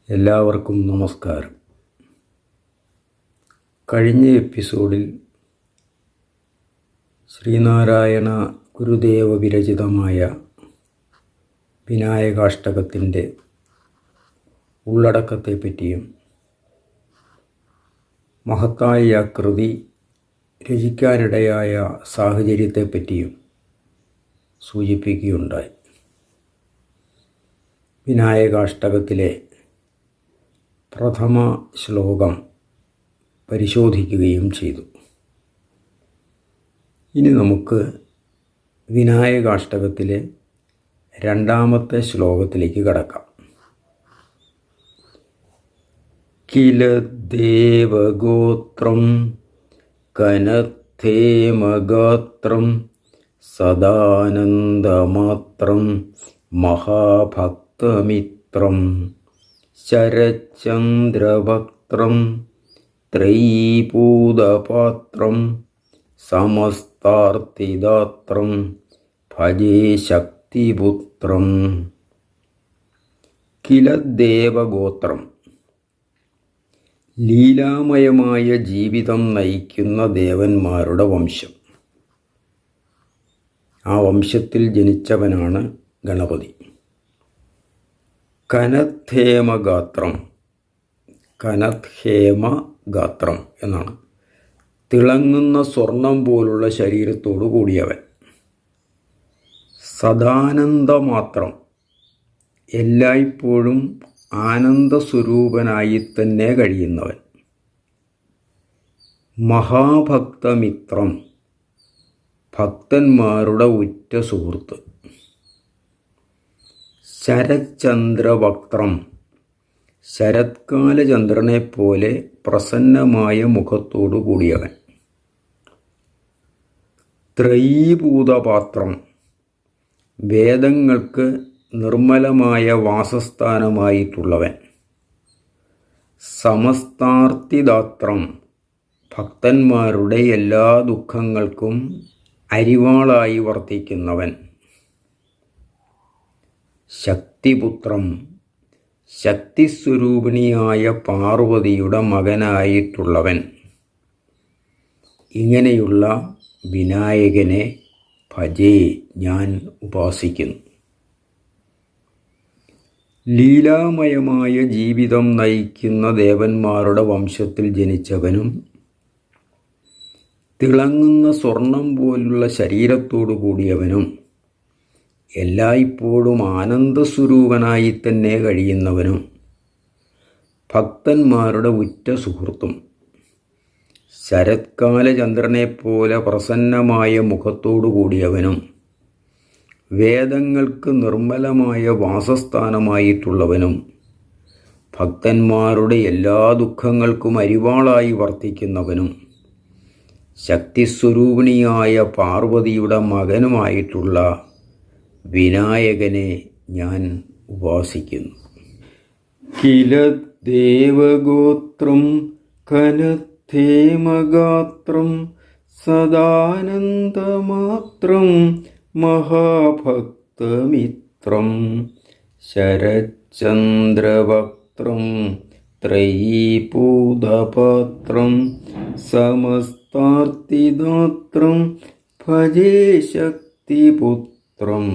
എല്ലാവർക്കും നമസ്കാരം. കഴിഞ്ഞ എപ്പിസോഡിൽ ശ്രീനാരായണ ഗുരുദേവ വിരചിതമായ വിനായകാഷ്ടകത്തിൻ്റെ ഉള്ളടക്കത്തെപ്പറ്റിയും മഹത്തായ കൃതി രചിക്കാനിടയായ സാഹചര്യത്തെപ്പറ്റിയും സൂചിപ്പിക്കുകയുണ്ടായി. വിനായകാഷ്ടകത്തിലെ പ്രഥമ ശ്ലോകം പരിശോധിക്കുകയും ചെയ്തു. ഇനി നമുക്ക് വിനായകാഷ്ടകത്തിലെ രണ്ടാമത്തെ ശ്ലോകത്തിലേക്ക് കടക്കാം. കില ദേവഗോത്രം കനത്തേമഗാത്രം സദാനന്ദമാത്രം മഹാഭക്തമിത്രം ശരചന്ദ്രഭക്ത്രം ത്രയീപൂതപാത്രം സമസ്താർത്തിദാത്രം ഭജേ ശക്തിപുത്രം. കില ദേവഗോത്രം, ലീലാമയമായ ജീവിതം നയിക്കുന്ന ദേവന്മാരുടെ വംശം. ആ വംശത്തിൽ ജനിച്ചവനാണ് ഗണപതി. കനത്തേമഗാത്രം, കനത്ഹേമഗാത്രം എന്നാണ്. തിളങ്ങുന്ന സ്വർണം പോലുള്ള ശരീരത്തോടു കൂടിയവൻ. സദാനന്ദമാത്രം, എല്ലായ്പ്പോഴും ആനന്ദസ്വരൂപനായി തന്നെ കഴിയുന്നവൻ. മഹാഭക്തമിത്രം, ഭക്തന്മാരുടെ ഉറ്റ സുഹൃത്ത്. ശരചന്ദ്രവക്ത്രം, ശരത്കാല ചന്ദ്രനെപ്പോലെ പ്രസന്നമായ മുഖത്തോടു കൂടിയവൻ. ത്രയീഭൂതപാത്രം, വേദങ്ങൾക്ക് നിർമ്മലമായ വാസസ്ഥാനമായിട്ടുള്ളവൻ. സമസ്താർത്തിദാത്രം, ഭക്തന്മാരുടെ എല്ലാ ദുഃഖങ്ങൾക്കും അരിവാളായി വർത്തിക്കുന്നവൻ. ശക്തിപുത്രം, ശക്തിസ്വരൂപിണിയായ പാർവതിയുടെ മകനായിട്ടുള്ളവൻ. ഇങ്ങനെയുള്ള വിനായകനെ ഭജേ, ഞാൻ ഉപാസിക്കുന്നു. ലീലാമയമായ ജീവിതം നയിക്കുന്ന ദേവന്മാരുടെ വംശത്തിൽ ജനിച്ചവനും തിളങ്ങുന്ന സ്വർണം പോലുള്ള ശരീരത്തോടു കൂടിയവനും എല്ലായ്പ്പോഴും ആനന്ദസ്വരൂപനായി തന്നെ കഴിയുന്നവനും ഭക്തന്മാരുടെ ഉറ്റ സുഹൃത്തും. ശരത്കാല ചന്ദ്രനെപ്പോലെ പ്രസന്നമായ മുഖത്തോടു കൂടിയവനും വേദങ്ങൾക്ക് നിർമ്മലമായ വാസസ്ഥാനമായിട്ടുള്ളവനും ഭക്തന്മാരുടെ എല്ലാ ദുഃഖങ്ങൾക്കും അരിവാളായി വർത്തിക്കുന്നവനും ശക്തിസ്വരൂപിണിയായ പാർവതിയുടെ മകനുമായിട്ടുള്ള വിനായകനെ ഞാൻ ഉപാസിക്കുന്നു. കില ദേവഗോത്രം കനത്തേമഗാത്രം സദാനന്ദമാത്രം മഹാഭക്തമിത്രം ശരചന്ദ്രവക്ത്രം ത്രയീപൂതപാത്രം സമസ്താർത്തിദാത്രം ഭജേ ശക്തിപുത്രം.